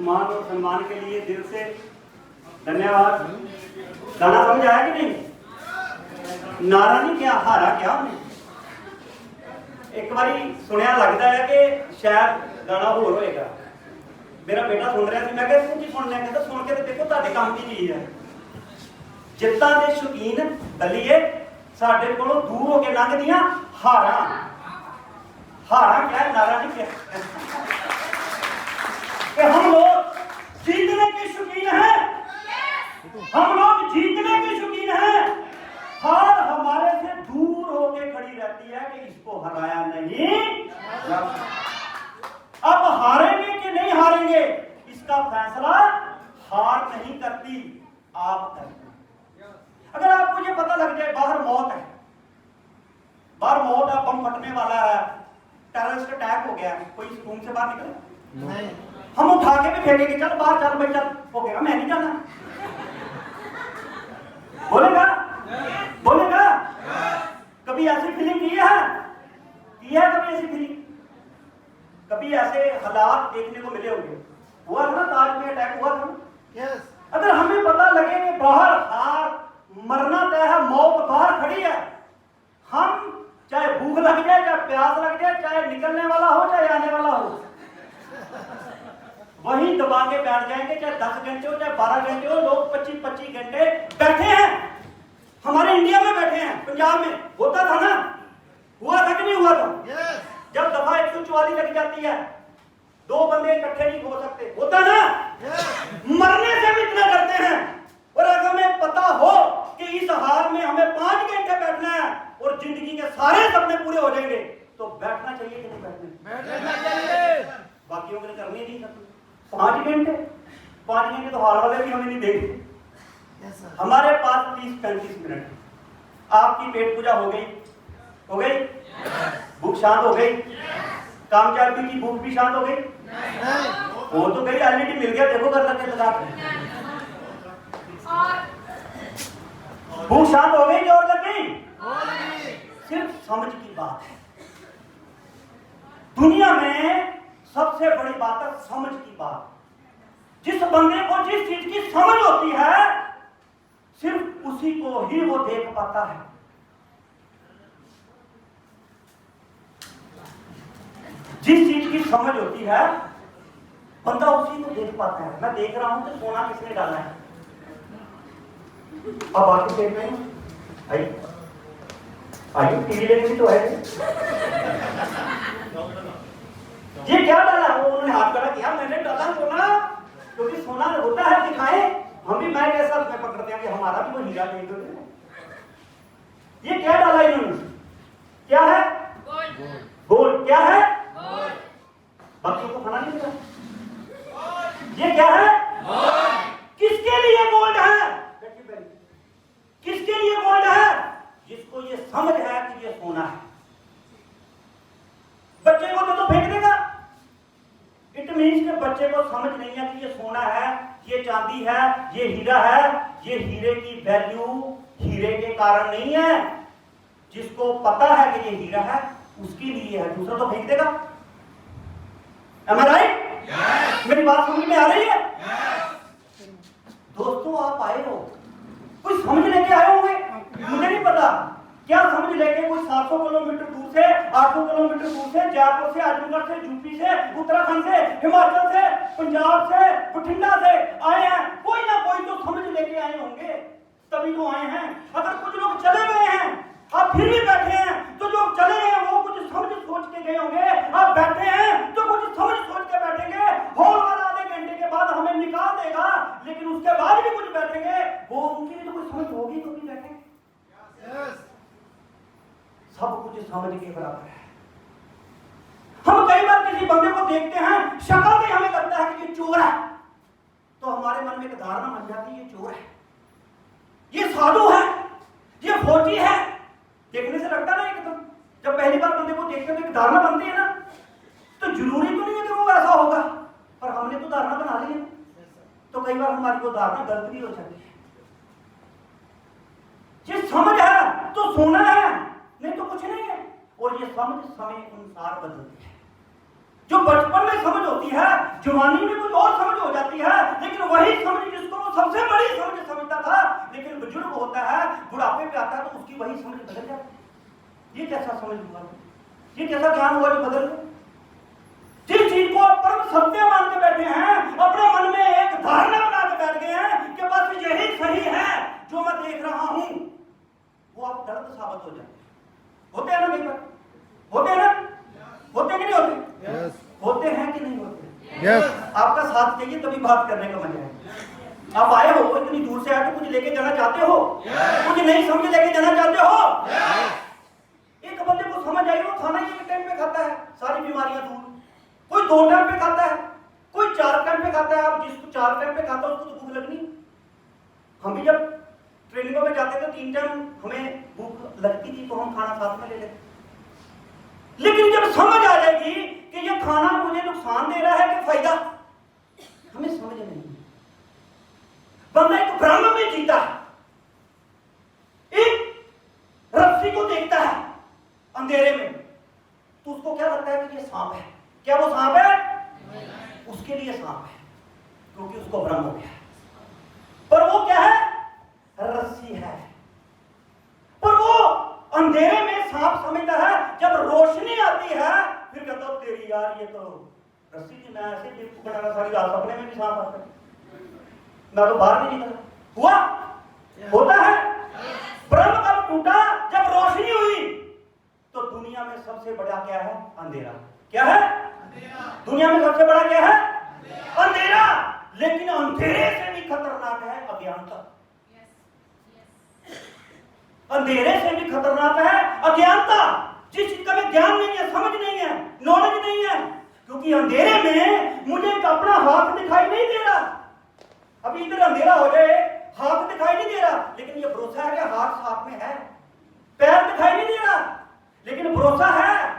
मान और सम्मान के लिए दिल से धन्यवाद। गाना समझ आया कि नहीं? नारा नहीं क्या, हारा क्या हमने? एक बारी सुनिया लगता है कि शायद गाना होर होएगा। मेरा बेटा सुन रहा थी, मैं कहता तू की सुनना है? कहता सुन के तो देखो ਤੁਹਾਡੇ काम की चीज है। जित्तां दे शौकीन दलीए साडे कोलों दूर होके लंघदियां हारा। हारा क्या है, नारा नहीं क्या। कि हम लोग जीतने के शौकीन हैं, हम लोग जीतने के शौकीन हैं। हार हमारे से दूर होके खड़ी रहती है कि इसको हराया नहीं। अब हारेंगे कि नहीं हारेंगे इसका फैसला हार नहीं करती, आप करते हैं। अगर आपको ये पता लग जाए बाहर मौत है, बाहर मौत है, बम फटने वाला है, टेररिस्ट अटैक हो गया है, कोई इस रूम से बाहर निकले नहीं, हम उठा के भी फेंकेंगे, चल बाहर चल भाई चल, हो गया मैं नहीं जाना। बोलेगा बोलेगा? कभी ऐसी फीलिंग की है कभी ऐसी फीलिंग? कभी ऐसे हालात देखने को मिले होंगे। हुआ था ना ताज में अटैक हुआ था ना? yes. अगर हमें पता लगे कि बाहर हार मरना तय है, मौत बाहर खड़ी है, हम चाहे भूख लग जाए, चाहे प्यास लग जाए, चाहे निकलने वाला हो चाहे आने वाला हो, वहीं दबा के बैठ जाएंगे। चाहे 10 घंटे हो चाहे 12 घंटे हो, लोग 25-25 घंटे बैठे हैं। हमारे इंडिया में बैठे हैं, पंजाब में होता था ना? हुआ था कि नहीं हुआ था? yes. जब दफा 144 लग जाती है, 2 बंदे इकट्ठे नहीं हो सकते, होता ना? yes. मरने से भी इतना डरते हैं। और अगर हमें पता हो कि इस हाल में हमें 5 घंटे बैठना है और जिंदगी के सारे सपने पूरे हो जाएंगे, तो बैठना चाहिए कि नहीं बैठना चाहिए? बाकियों के करनी नहीं सकते। 5 घंटे तो हाल वाले भी हमें नहीं देंगे। yes, हमारे पास 30-35 मिनट। आपकी पेट पूजा हो गई? भूख शांत हो गई? काम चाल की भूख भी शांत हो गई? वो तो गई, एलईडी मिल गया, देखो कर करके लगा के भूख शांत हो गई और लग गई? सिर्फ समझ की बात है। दुनिया में सबसे बड़ी बात है समझ की बात। जिस बंदे को जिस चीज की समझ होती है, सिर्फ उसी को ही वो देख पाता है। जिस चीज की समझ होती है बंदा उसी को देख पाता है। मैं देख रहा हूं कि सोना किसने डाला है। अब बाकी देख रहे हैं, आइए टीवी देखनी तो है। ये क्या डाला? वो उन्होंने हाथ खड़ा किया, मैंने डाला सोना, क्योंकि सोना होता है दिखाए। हम भी मैं कैसा में पकड़ते हैं कि हमारा भी वो हीरा नहीं दो। ये क्या डाला इन्होंने? क्या है? गोल्ड। क्या है? बच्चों को खाना नहीं मिला। ये क्या है? किसके लिए गोल्ड है? किसके लिए गोल्ड है? जिसको ये समझ है कि ये सोना है। बच्चे को तो फेंक देगा। इट मीन्स के बच्चे को समझ नहीं है कि ये सोना है, ये चांदी है, ये हीरा है। ये हीरे की वैल्यू हीरे के कारण नहीं है। जिसको पता है कि ये हीरा है उसके लिए है, दूसरा तो फेंक देगा। Am I right? yes. मेरी बात समझ में आ रही है? yes. दोस्तों आप आए हो, कुछ समझ लेके आए होंगे, मुझे नहीं पता क्या समझ लेके। कोई 700 किलोमीटर दूर से, 800 किलोमीटर दूर से, जयपुर से, आजमगढ़ से, यूपी से, उत्तराखंड से, हिमाचल से, पंजाब से, बठिंडा से आए हैं। कोई ना कोई तो समझ लेके आए होंगे, तभी तो आए हैं। अगर कुछ लोग चले गए हैं, आप फिर भी बैठे हैं, तो जो चले हैं वो कुछ समझ सोच के गए होंगे। आप बैठे हैं तो कुछ समझ सोच के बैठेंगे। हॉल वाला आधे घंटे के बाद हमें निकाल देगा, लेकिन उसके बाद भी कुछ बैठेंगे, वो उनके लिए तो कुछ समझ होगी तो भी बैठेंगे। yes. सब कुछ समझ के बराबर है। हम कई बार किसी बंदे को देखते हैं, शक्ल से हमें लगता है कि ये चोर है, तो हमारे मन में एक धारणा बन जाती है ये चोर है, ये साधु है, ये फौजी है। देखने से लगता ना एकदम, जब पहली बार बंदे को देखते हैं तो एक धारणा बनती है ना। तो जरूरी तो नहीं है कि वो वैसा होगा, पर हमने तो धारणा बना ली है। तो कई बार हमारी वो धारणा गलत भी हो सकती है। ये समझ है तो सोना है, नहीं तो कुछ नहीं है। और ये समझ समय अनुसार बदलती है। जो बचपन में समझ होती है, जवानी में कुछ और समझ हो जाती है, लेकिन वही समझ जिसको वो सबसे बड़ी समझ समझता था, लेकिन बुजुर्ग होता है, बुढ़ापे पे आता है तो उसकी वही समझ बदल जाती है। ये कैसा समझ हुआ, ये कैसा ज्ञान हुआ जो बदल गया? जिस चीज को आप परम सत्य मान के बैठे हैं, अपने मन में एक धारणा बना के बैठ गए हैं कि बस यही सही है जो मैं देख रहा हूं, वो आप गलत साबित हो जाते हैं। होते हैं ना भाई, होते हैं ना, होते कि नहीं होते? yes. होते हैं कि नहीं होते? yes. आपका साथ चाहिए तभी बात करने का मजा है। आप आए हो इतनी दूर से आए तो कुछ लेके जाना चाहते हो, yes. कुछ नहीं समझ लेके जाना चाहते हो, yes. एक बंदे को समझ आई वो खाना एक टाइम पे खाता है, सारी बीमारियां दूर। कोई 2 टाइम पे खाता है, कोई 4 टाइम पे खाता है। आप जिसको 4 टाइम पे खाता है उसको तो भूख लगनी। हम भी जब ट्रेनिंगों में जाते थे 3 टाइम हमें भूख लगती थी तो हम खाना साथ में ले लेते। लेकिन जब समझ आ जाएगी कि ये खाना मुझे नुकसान दे रहा है कि फायदा, हमें समझ नहीं। बंदा एक भ्रम में जीता है, एक रस्सी को देखता है अंधेरे में तो उसको क्या लगता है कि ये सांप है। क्या वो सांप है? उसके लिए सांप है क्योंकि उसको भ्रम हो गया। पर वो क्या है? रस्सी है। पर वो अंधेरे में सांप समझता है, जब रोशनी आती है फिर कहता हूं तेरी यार ये तो रस्सी थी, मैं ऐसे लिफ्ट बनाना सारी रात, सपने में भी सांप आता है, मैं तो बाहर नहीं निकला। हुआ? होता है। भ्रम कब टूटा? जब रोशनी हुई। तो दुनिया में सबसे बड़ा क्या है? अंधेरा। क्या है? दुनिया में सबसे बड़ा क्या है? अंधेरा। लेकिन अंधेरे से भी खतरनाक है अज्ञानता। अंधेरे से भी खतरनाक है अज्ञानता। जिस चीज का में ज्ञान नहीं है, समझ नहीं है, नॉलेज नहीं है, क्योंकि अंधेरे में मुझे अपना हाथ दिखाई नहीं दे रहा। अभी इधर अंधेरा हो जाए, हाथ दिखाई नहीं दे रहा, लेकिन ये भरोसा है कि हाथ साथ में है। पैर दिखाई नहीं दे रहा, लेकिन भरोसा है।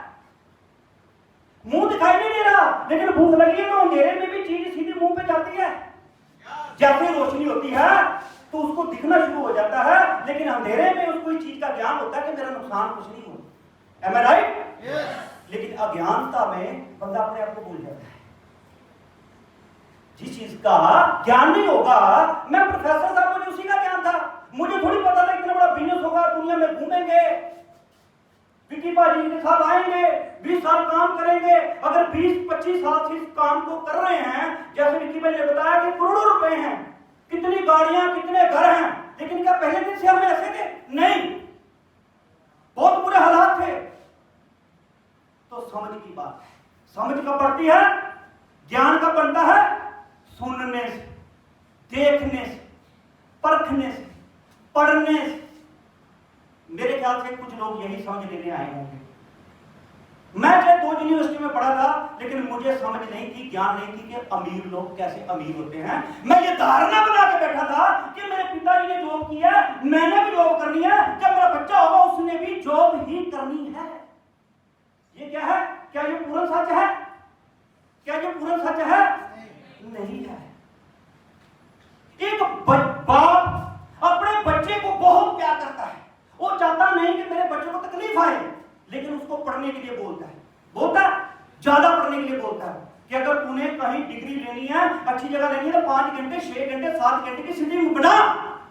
मुंह दिखाई नहीं दे रहा, लेकिन भूख लगी है तो अंधेरे में भी चीज सीधी मुंह पे जाती है। जैसे रोशनी होती है तो उसको दिखना शुरू हो जाता है, लेकिन अंधेरे में उसको इस चीज का ज्ञान होता है कि मेरा नुकसान कुछ नहीं हो। Am I right? yes. लेकिन अज्ञानता में बंदा अपने आप को भूल जाता है। जिस चीज का ज्ञान नहीं होगा, मैं प्रोफेसर साहब, मुझे उसी का ज्ञान था, मुझे थोड़ी पता था इतना बड़ा बिजनेस होगा, दुनिया में घूमेंगे, विकी भाजी के साथ आएंगे, 20 साल काम करेंगे। अगर 20-25 साल से इस काम को कर रहे हैं, जैसे विकी भाई ने बताया कि करोड़ों रुपए हैं, कितनी गाड़ियां, कितने घर हैं, लेकिन क्या पहले दिन से हम ऐसे थे? नहीं, बहुत बुरे हालात थे। तो समझ की बात है, समझ कब पड़ती है? ज्ञान कब बनता है? सुनने से, देखने से, परखने से, पढ़ने से। मेरे ख्याल से कुछ लोग यही समझ लेने आए होंगे। मैं चाहे 2 यूनिवर्सिटी में पढ़ा था, लेकिन मुझे समझ नहीं थी, ज्ञान नहीं थी कि अमीर लोग कैसे अमीर होते हैं। मैं ये धारणा बना के बैठा था कि मेरे पिताजी ने जॉब की है, मैंने भी जॉब करनी है, जब मेरा बच्चा होगा उसने भी जॉब ही करनी है। ये क्या है? क्या ये पूर्ण सच है? क्या ये पूर्ण सच है? नहीं है। एक बाप अपने बच्चे को बहुत प्यार करता है, वो चाहता नहीं कि मेरे बच्चे को तकलीफ आए, लेकिन उसको पढ़ने के लिए बोलता है, ज्यादा पढ़ने के लिए बोलता है कि अगर तूने कहीं डिग्री लेनी है, अच्छी जगह लेनी है तो 5 घंटे, 6 घंटे, 7 घंटे की सिटिंग बना।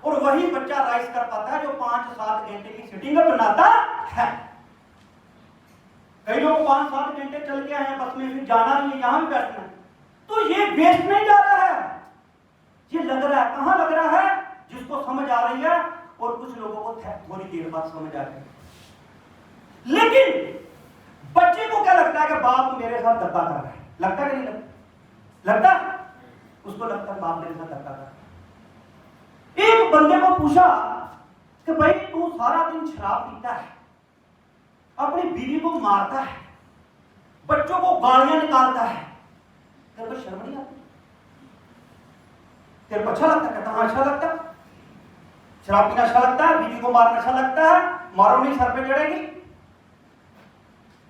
और वही बच्चा राइज कर पाता है जो 5-7 घंटे की सिटिंग बनाता है। कई लोग 5-7 घंटे चल के आए हैं बस में, फिर जाना नहीं है, यहां भी बैठना है, तो ये वेस्ट नहीं जा रहा है, ये लग रहा है। कहां लग रहा है? जिसको समझ आ रही है, और कुछ लोगों को थोड़ी देर बाद समझ आ गई। लेकिन बच्चे को क्या लगता है कि बाप मेरे साथ धक्का कर रहा है? लगता कि नहीं लगता? लगता? उसको लगता है बाप मेरे साथ धक्का कर रहा है। एक बंदे को पूछा कि भाई तू सारा दिन शराब पीता है, अपनी बीवी को मारता है, बच्चों को गालियां निकालता है, तेरे को शर्म नहीं आती? तेरे को अच्छा लगता? कहता हाँ अच्छा लगता। शराब पीना अच्छा लगता है, बीवी को मारना अच्छा लगता है, मारो नहीं सर पे चढ़ेगी।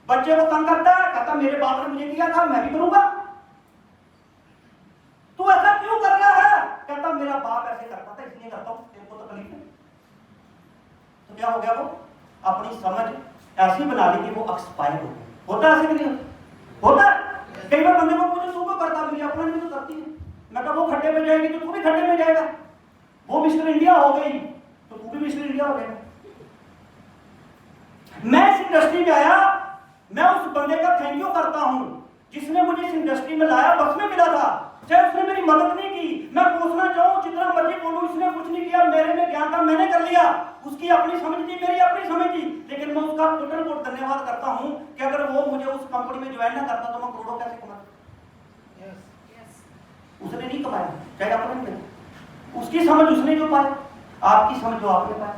बच्चे को तंग करता है, कहता मेरे बाप ने मुझे किया था, मैं भी करूंगा। तू ऐसा क्यों कर रहा है? कहता मेरा बाप ऐसे करता था इसलिए करता हूं, तेरे को तकलीफ है। तो क्या हो गया? वो अपनी समझ ऐसी बना ली कि वो एक्सपायर हो गई। होता ऐसे कि नहीं होता? कई बार बंदे को पूछो तू को करता, मेरी अपना भी तो करती है। मैं कहा वो खड्डे में जाएगी तो तू भी खड्डे में जाएगा। वो मिस्टर इंडिया हो गई तो तू भी मिस्टर इंडिया हो गया। मैं इस इंडस्ट्री में आया, मैं उस बंदे का थैंक यू करता हूं जिसने मुझे इस इंडस्ट्री में लाया। बस में मिला था, चाहे उसने मेरी मदद नहीं की। मैं पूछना चाहूं जितना मर्जी बोलूं, इसने कुछ नहीं किया, मेरे में ज्ञान था, मैंने कर लिया। उसकी अपनी समझ थी, मेरी अपनी समझ थी, लेकिन मैं उसका टोटल बहुत धन्यवाद करता हूं कि अगर वो मुझे उस कंपनी में ज्वाइन ना करता तो मैं करोड़ों कैसे कमाता। उसने नहीं कमाया, चाहे आपने नहीं, उसकी समझ उसने जो पाया, आपकी समझ जो आपने पाया।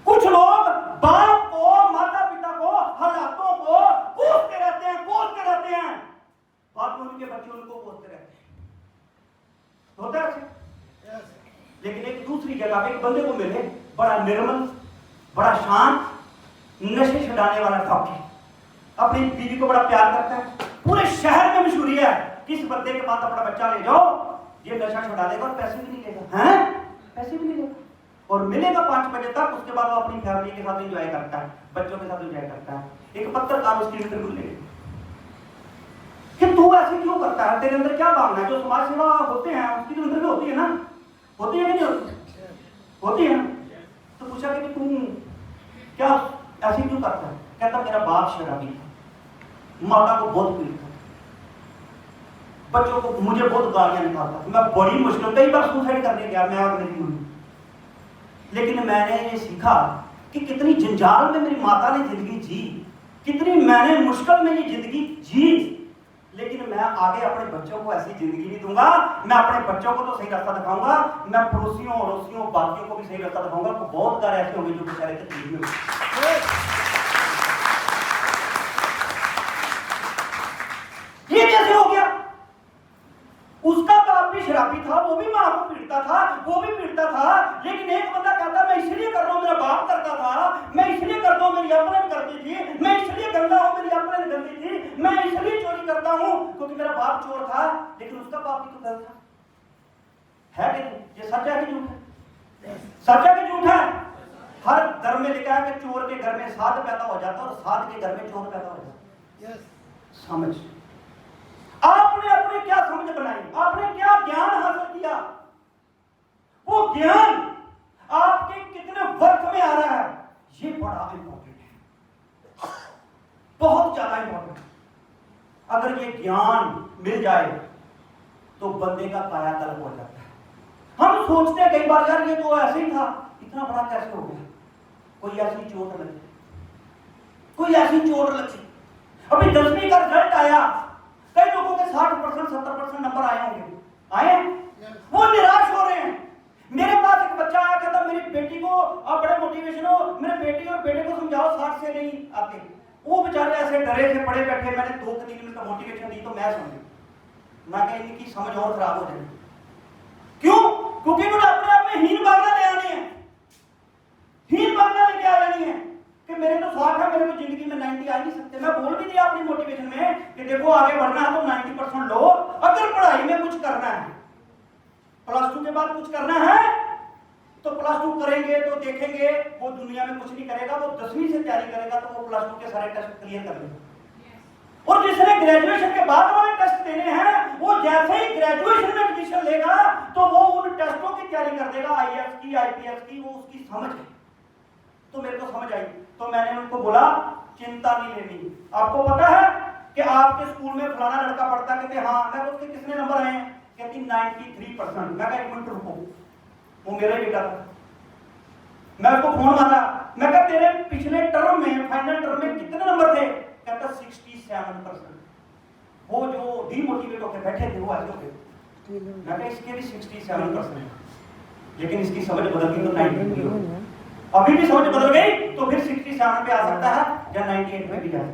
कुछ लोग बाप को, माता पिता को, हालातों को कोसते रहते हैं, कोसते रहते हैं, बाद में उनके बच्चे उनको कोसते रहते हैं। होता है ऐसे। लेकिन एक दूसरी जगह एक बंदे को मिले, बड़ा निर्मल, बड़ा शांत, नशे छुड़ाने वाला डॉक्टर, अपनी बीवी को बड़ा प्यार करता है, पूरे शहर में मशहूरी है किस बंदे के पास अपना बच्चा ले जाओ, ये नशा छुड़ा देगा और पैसे भी नहीं लेगा, हैं? पैसे भी नहीं लेगा और मिलेगा 5 बजे तक। उसके बाद वो अपनी फैमिली के साथ एंजॉय करता है, बच्चों के साथ एंजॉय करता है। एक पत्रकार उसकी इंटरव्यू ले कि तू ऐसे क्यों करता है, तेरे अंदर क्या भावना है? जो समाज सेवा होते हैं उसकी तो इंटरव्यू होती है ना, होती है कि नहीं होती? होती है ना। तो पूछा कि तू क्या ऐसे क्यों करता है? कहता मेरा बाप शराबी था, माता को बहुत पीड़ता, बच्चों को मुझे बहुत गालियां निकालता, मैं बड़ी मुश्किल, कई बार सुसाइड करने गया मैं और मेरी मम्मी। लेकिन मैंने ये सीखा कि कितनी जंजाल में मेरी माता ने जिंदगी जी, कितनी मैंने मुश्किल में ये जिंदगी जी, लेकिन मैं आगे अपने बच्चों को ऐसी जिंदगी नहीं दूंगा। मैं अपने बच्चों को तो सही रास्ता दिखाऊंगा, मैं पड़ोसियों अड़ोसियों बाकियों को भी सही रास्ता दिखाऊंगा। तो बहुत सारे ऐसे होंगे जो बेचारे तकलीफ में। ये कैसे हो गया? उसका बाप भी शराबी था, वो भी मां को पीटता था, वो भी पीटता था, लेकिन एक बंदा कहता मैं इसलिए कर रहा हूं, मेरा बाप करता था, मैं इसलिए करता हूं, मेरी अपने करती थी, मैं इसलिए गंदा हूं, मेरी अपने गंदी थी, मैं इसलिए चोरी करता हूं क्योंकि मेरा बाप चोर था, लेकिन उसका बाप भी तो गलत था। है कि ये सच है कि झूठ है? सच है कि झूठ है? हर धर्म में लिखा है कि चोर के घर में साध पैदा हो जाता है और साध के घर में चोर पैदा हो जाता है। समझ आपने अपने क्या समझ बनाई, आपने क्या ज्ञान हासिल किया, वो ज्ञान आपके कितने वर्क में आ रहा है, ये बड़ा इंपॉर्टेंट है, बहुत ज्यादा इंपॉर्टेंट है। अगर ये ज्ञान मिल जाए तो बंदे का कायाकल्प हो जाता है। हम सोचते हैं कई बार यार ये तो ऐसे ही था, इतना बड़ा कैसे हो गया? कोई ऐसी चोट लगी, कोई ऐसी चोट लगी। अभी 10वीं का रिजल्ट आया, कई लोगों के 60% 70% नंबर आए होंगे, आए, वो निराश हो रहे हैं। मेरे पास एक बच्चा आया, कहता मेरी बेटी को आप बड़े मोटिवेशन हो, मेरे बेटी और बेटे को समझाओ 60 से नहीं आते। वो बेचारे ऐसे डरे से पड़े बैठे, मैंने 2-3 मिनट का मोटिवेशन दी तो मैं समझ, मैं कहा इनकी समझ और खराब हो जाएगी। क्यों? क्योंकि उन्होंने अपने आप में हीन भावना ले आनी है, हीन भावना लेके आ जानी है कि मेरे तो 60 है, मेरे को जिंदगी में 90 आ नहीं सकते। मैं बोल भी दिया अपनी मोटिवेशन में कि देखो आगे बढ़ना है तो 90% लो, अगर पढ़ाई में कुछ करना है, +2 के बाद कुछ करना है तो +2 करेंगे तो देखेंगे वो दुनिया में कुछ नहीं करेगा, वो 10वीं से तैयारी करेगा तो वो +2 के सारे टेस्ट क्लियर कर लेगा। और जिसने ग्रेजुएशन के बाद वाले टेस्ट देने हैं, वो जैसे ही ग्रेजुएशन में एडमिशन लेगा तो वो उन टेस्टों की तैयारी कर देगा, IAS की, IPS की, वो उसकी समझ है। तो मेरे को समझ आई, तो मैंने उनको बोला चिंता नहीं लेनी। आपको पता है कि आपके स्कूल में फलाना लड़का पढ़ता, कहते हाँ। मैं उसके कितने नंबर आए? कहती 93%। मैं कहा 1 मिनट रुको, वो मेरा ही बेटा था। मैं उसको फोन मारा, मैं कहा तेरे पिछले टर्म में, फाइनल टर्म में कितने नंबर थे? कहता 67%। वो जो डीमोटिवेट होकर बैठे थे वो ऐसे हो गए। मैं कहा इसके भी 67%, लेकिन इसकी समझ बदल गई तो 90 हो। अभी भी समझ बदल गई तो फिर 67 पे आ सकता है या 98 में भी आ सकता है।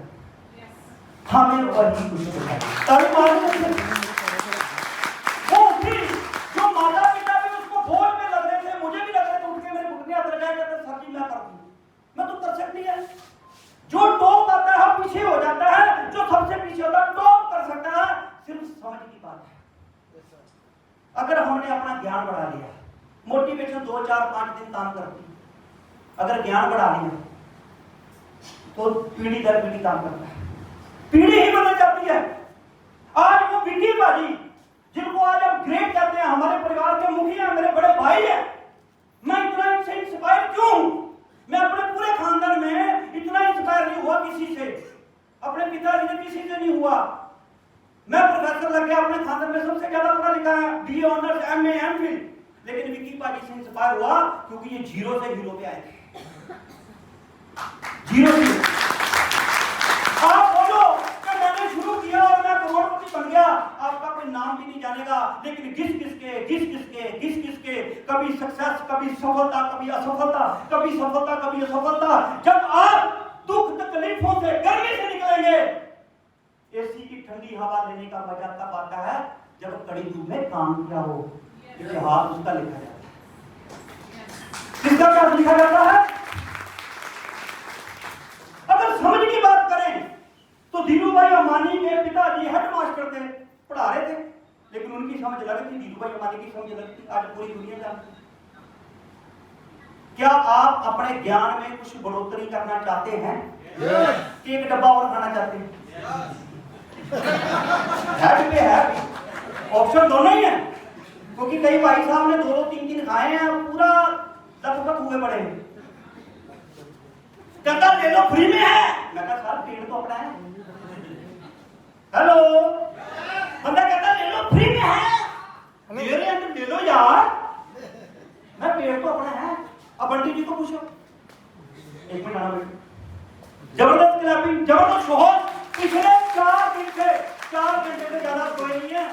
हमें वही कुछ वो थी जो माता पिता भी उसको बोझ में लग रहे थे, मुझे भी लग रहे थे, उठ के मेरे घुटने अतर जाए, कहते सर जी मैं कर दूं, मैं तो कर सकती है। जो टॉप आता है पीछे हो जाता है, जो सबसे पीछे होता है टॉप कर सकता है, सिर्फ समझ की बात है। अगर हमने अपना ज्ञान बढ़ा लिया, मोटिवेशन 2, 4, 5 दिन काम करती, अगर ज्ञान बढ़ा लिया तो पीढ़ी दर पीढ़ी काम करता है, पीढ़ी ही बदल जाती है। पिताजी जिनको आज हम ग्रेट कहते हैं, हमारे परिवार के मुखिया हैं, मेरे बड़े भाई हैं, मैं इतना इनसे इंस्पायर क्यों हूं? मैं अपने पूरे खानदान में इतना इंस्पायर नहीं हुआ किसी से, अपने पिताजी से किसी से नहीं हुआ। मैं प्रोफेसर लग गया, अपने खानदान में सबसे ज्यादा पढ़ा लिखा है, बीए ऑनर्स, एमए, एमफिल, लेकिन विकी पाजी से इंस्पायर हुआ क्योंकि ये जीरो से हीरो पे आए थे। जीरो से आप बोलो कि मैंने शुरू किया और मैं करोड़पति बन गया, आपका कोई नाम भी नहीं जानेगा, लेकिन घिस किसके कभी सक्सेस, कभी सफलता, कभी असफलता, कभी सफलता, कभी असफलता। जब आप दुख तकलीफों से, गर्मी से निकलेंगे, एसी की ठंडी हवा लेने का मजा तब आता है जब कड़ी धूप में काम किया हो। इतिहास उसका लिखा जाता है। किसका क्या लिखा जाता है? अगर समझ की बात करें तो धीरू भाई अंबानी के पिताजी हेडमास्टर थे, पढ़ा रहे थे, लेकिन उनकी समझ अलग थी, धीरू भाई अंबानी की समझ अलग थी। आज पूरी दुनिया जानती है। क्या आप अपने ज्ञान में कुछ बढ़ोतरी करना चाहते हैं? कि एक डब्बा और खाना चाहते हैं? है ऑप्शन दोनों ही है, क्योंकि कई भाई साहब ने 2-3 खाए हैं, पूरा लथपथ हुए पड़े हैं। कहता ले लो फ्री में है, मैं कहा सर पेड़ तो अपना है। हेलो, बंदा कहता ले लो फ्री में है, मेरे अंदर ले लो यार, मैं पेड़ तो अपना है। अब बंटी जी को पूछो, एक मिनट आना बेटे, जबरदस्त क्लैपिंग, जबरदस्त शोहर। पिछले 4 दिन से 4 घंटे से ज्यादा सोए नहीं है।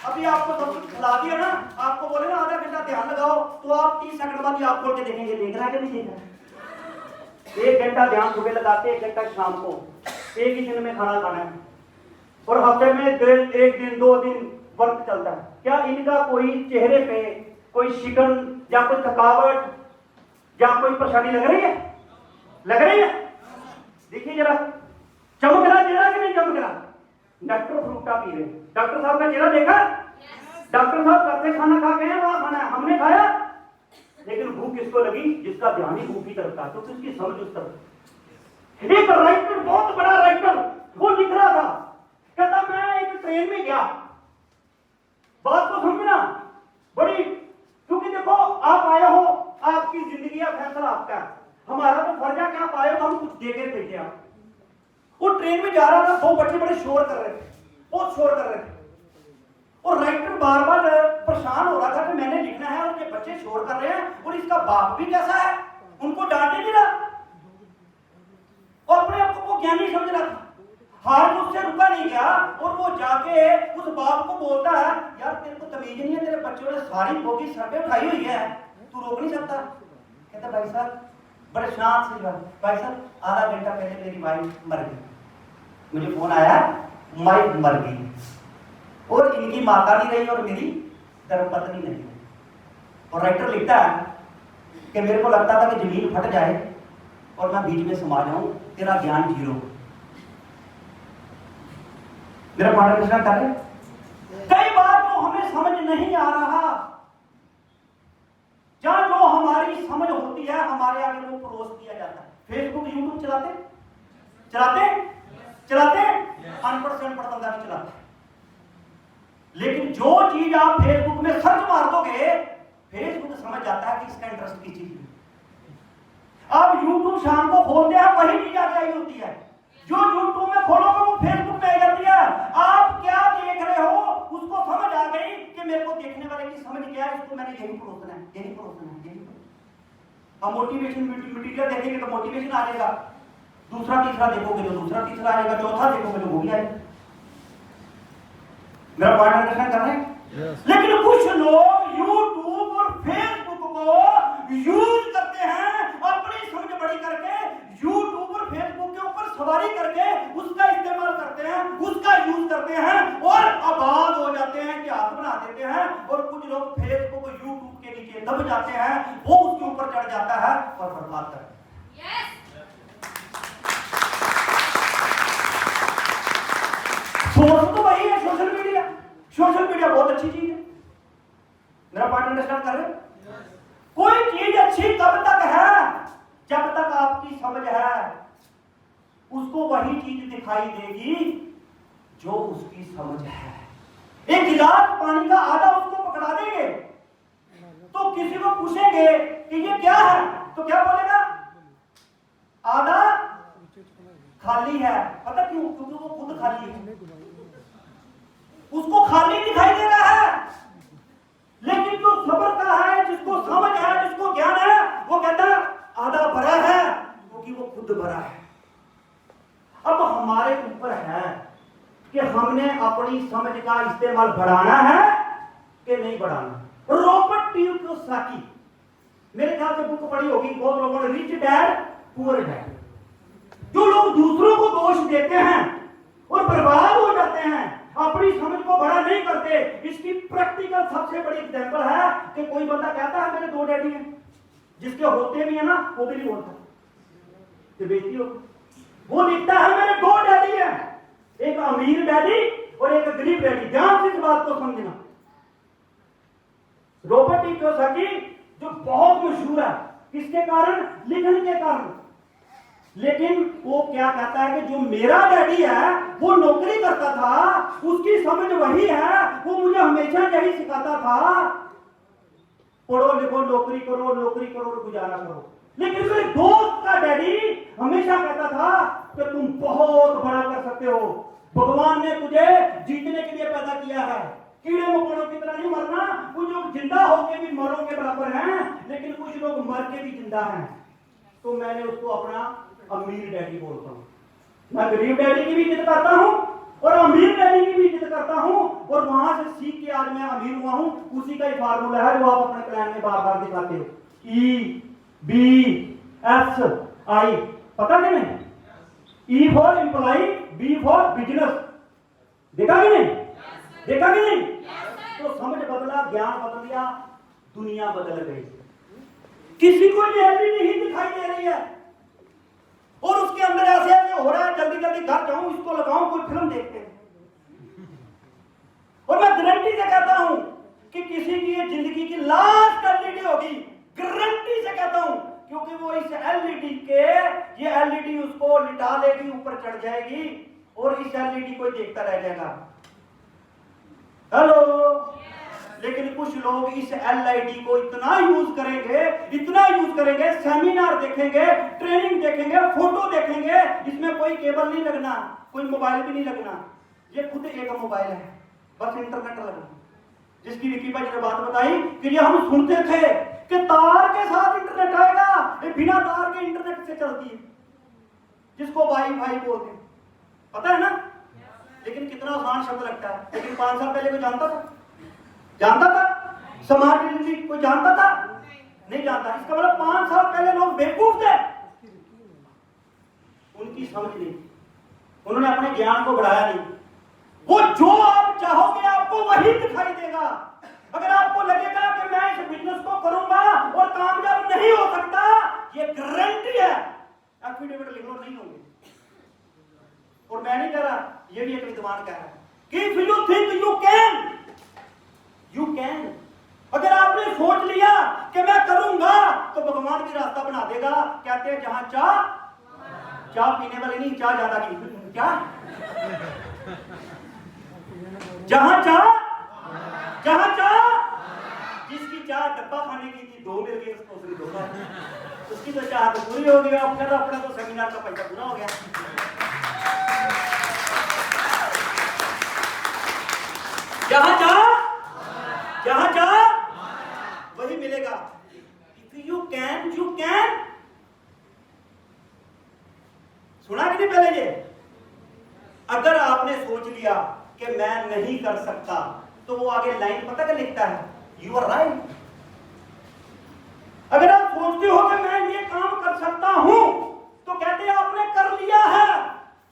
अभी आपको सब कुछ खिला दिया ना, आपको बोले ना आधा घंटा ध्यान लगाओ, तो आप 30 सेकंड बाद ही आप खोल के देखेंगे, देख रहा है कि नहीं देख रहा। 1 घंटा ध्यान सुबह लगाते, 1 घंटा शाम को, एक ही दिन में खाना खाना है, और हफ्ते में 1 दिन 2 दिन वर्क चलता है। क्या इनका कोई चेहरे पे कोई शिकन या कोई थकावट या कोई परेशानी लग रही है? लग रही है? देखिए जरा, चमक रहा चेहरा कि नहीं चमक रहा? डॉक्टर फ्रूटा पी रहे, डॉक्टर साहब का चेहरा देखा? डॉक्टर साहब करते खाना खा गए हैं, वहां खाना है, हमने खाया, लेकिन भूख किसको लगी? जिसका ध्यान ही भूख की तरफ था, तो उसकी समझ उस तरफ। एक राइटर, बहुत बड़ा राइटर, वो लिख रहा था, कहता मैं एक ट्रेन में गया, बात को समझना बड़ी, क्योंकि देखो आप आए हो, आपकी जिंदगी का फैसला आपका है, हमारा तो फर्ज है कि आप आए हो, हम कुछ देकर भेजे आप। वो ट्रेन में जा रहा था, 2 बच्चे बड़े शोर कर रहे थे, बहुत शोर कर रहे थे, और राइटर बार बार परेशान हो रहा था कि मैंने लिखना है और ये बच्चे शोर कर रहे हैं, और इसका बाप भी कैसा है, उनको डांटे नहीं रहा, और अपने आप को वो ज्ञानी समझ रहा था। हार तो उससे रुका नहीं गया, और वो जाके उस बाप को बोलता है, यार तेरे को तमीज नहीं है, तेरे बच्चों ने सारी बोगी सर पे उठाई हुई है, तू रोक नहीं सकता? कहता भाई साहब, बड़े शांत से बात, भाई साहब आधा घंटा पहले मेरी वाइफ मर गई, मुझे फोन आया वाइफ मर गई, और इनकी माता नहीं रही और मेरी धर्मपत्नी नहीं रही। और राइटर लिखता है कि मेरे को लगता था कि जमीन फट जाए और मैं बीच में समा जाऊं, तेरा ज्ञान जीरो। मेरा मार्गदर्शन कर रहे, कई बार तो हमें समझ नहीं आ रहा, जहां जो हमारी समझ होती है हमारे आगे वो परोस दिया जाता है। फेसबुक यूट्यूब चलाते अनपढ़ से अनपढ़ बंदा नहीं चलाते, लेकिन जो चीज आप फेसबुक में सर्च मार दोगे, फेसबुक समझ जाता है कि इसका इंटरेस्ट की चीज है। आप यूट्यूब शाम को खोलते हैं, वही चीज आ गई होती है, जो यूट्यूब में खोलोगे वो फेसबुक में आ जाती है। आप क्या देख रहे हो उसको समझ आ गई कि मेरे को देखने वाले की समझ क्या है, इसको मैंने यही परोसना है, यही परोसना है, यही परोसना। अब मोटिवेशन मटीरियल देखेंगे तो मोटिवेशन आ जाएगा, दूसरा तीसरा देखोगे तो दूसरा तीसरा आएगा, चौथा देखोगे तो वो भी आएगा। मेरा पॉइंट अंडरस्टैंड कर रहे हैं? लेकिन कुछ लोग यूट्यूब और फेसबुक को यूज करते हैं अपनी समझ बड़ी करके, यूट्यूब और फेसबुक के ऊपर सवारी करके उसका इस्तेमाल करते हैं, उसका यूज करते हैं और आबाद हो जाते हैं, कि हाथ बना देते हैं। और कुछ लोग फेसबुक और यूट्यूब के नीचे दब जाते हैं, वो उसके ऊपर चढ़ जाता है और बर्बाद करता है। सोर्स तो वही है, सोशल मीडिया। सोशल मीडिया बहुत अच्छी चीज है, मेरा पॉइंट अंडरस्टैंड कर रहे? कोई चीज अच्छी कब तक है? जब तक आपकी समझ है, उसको वही चीज दिखाई देगी जो उसकी समझ है। एक गिलास पानी का आधा उसको पकड़ा देंगे तो किसी को पूछेंगे कि ये क्या है, तो क्या बोलेगा? आधा खाली है। पता क्यों? क्योंकि वो खुद खाली है, उसको खाली दिखाई दे रहा है। लेकिन जो सब्र का है, जिसको समझ है, जिसको ज्ञान है, वो कहता है आधा भरा है, क्योंकि वो खुद भरा है। अब हमारे ऊपर है कि हमने अपनी समझ का इस्तेमाल बढ़ाना है कि नहीं बढ़ाना। रॉबर्ट कियोसाकी, मेरे ख्याल से बुक पढ़ी होगी बहुत लोगों ने, रिच डैड पुअर डैड। जो लोग दूसरों को दोष देते हैं और बर्बाद हो जाते हैं, अपनी समझ को बड़ा नहीं करते, इसकी प्रैक्टिकल सबसे बड़ी एग्जांपल है कि कोई बंदा कहता है मेरे 2 डैडी हैं, जिसके होते भी है ना वो भी नहीं बोलता, तो बेइज्जती हो। वो लिखता है मेरे 2 डैडी हैं, एक अमीर डैडी और एक गरीब डैडी। ध्यान से इस बात को समझना। रॉबर्ट कियोसाकी जो बहुत मशहूर है, किसके कारण? लिखने के कारण। लेकिन वो क्या कहता है कि जो मेरा डैडी है वो नौकरी करता था, उसकी समझ वही है, वो मुझे हमेशा यही सिखाता था, पढ़ो लिखो नौकरी करो, नौकरी करो और गुजारा करो। लेकिन मेरे दोस्त का डैडी हमेशा कहता था कि तुम बहुत बड़ा कर सकते हो, भगवान ने तुझे जीतने के लिए पैदा किया है, कीड़े मकोड़ों की तरह नहीं मरना। कुछ लोग जिंदा होके भी मरों के बराबर हैं, लेकिन कुछ लोग मर के भी जिंदा हैं। तो मैंने उसको अपना अमीर डैडी बोलता हूं। मैं गरीब डैडी की भी इज्जत करता हूं और अमीर डैडी की भी इज्जत करता हूं, और वहां से सीख के आज मैं अमीर हुआ हूं। उसी का ही फार्मूला है जो आप अपने प्लान में बार बार दिखाते हो, EBSI। पता कि नहीं? E for employ, B for business. देखा कि नहीं? देखा कि नहीं? तो समझ बदला, ज्ञान बदल गया, दुनिया बदल गई। किसी को रियलिटी नहीं दिखाई दे रही है और उसके अंदर ऐसे ऐसे हो रहा है, जल्दी जल्दी घर जाऊं, इसको लगाऊं, कोई फिल्म देखते हैं। और मैं गारंटी से कहता हूं कि किसी की ये जिंदगी की लास्ट एलईडी होगी, गारंटी से कहता हूं, क्योंकि वो इस एलईडी के, ये एलईडी उसको लिटा लेगी, ऊपर चढ़ जाएगी और इस एलईडी को देखता रह जाएगा। हेलो। लेकिन कुछ लोग इस एलईडी को इतना यूज करेंगे, इतना यूज करेंगे, सेमिनार देखेंगे, ट्रेनिंग देखेंगे, फोटो देखेंगे, इसमें कोई केबल नहीं लगना, कोई मोबाइल भी नहीं लगना, ये खुद एक मोबाइल है, बस इंटरनेट लगना। जिसकी विकी भाई ने बात बताई कि ये हम सुनते थे कि तार के साथ इंटरनेट आएगा, ये बिना तार के इंटरनेट से चलती है, जिसको वाईफाई बोलते हैं, पता है ना? लेकिन कितना आसान शब्द लगता है। लेकिन 5 साल पहले कोई जानता था? जानता था? स्मार्ट टीवी कोई जानता था? नहीं जानता। इसका मतलब 5 साल पहले लोग बेवकूफ थे, उनकी समझ नहीं, उन्होंने अपने ज्ञान को बढ़ाया नहीं। वो जो आप चाहोगे आपको वही दिखाई देगा। अगर आपको लगेगा कि मैं इस बिजनेस को करूंगा और कामयाब नहीं हो सकता, ये गारंटी है, एफिडेविट लिख लो, नहीं होंगे। और मैं नहीं कह रहा, ये भी एक विद्वान कह रहा है कि if you think you can, you can. अगर आपने सोच लिया कि मैं करूंगा तो भगवान भी रास्ता बना देगा। कहते हैं जहां चाह पीने वाले नहीं, चाह ज्यादा की क्या, जहां चाह, जिसकी चाह डब्बा खाने की थी 2 मिल गई उसको, सिर्फ 2, उसकी तो चाह तो पूरी हो गई। अपना तो सेमिनार का पैसा पूरा हो गया। जहां चाह वही मिलेगा। If you can, you can. सुना कि नहीं पहले ये? अगर आपने सोच लिया कि मैं नहीं कर सकता, तो वो आगे लाइन पता क्या लिखता है? You are right. अगर आप सोचते हो कि मैं ये काम कर सकता हूं, तो कहते हैं आपने कर लिया है।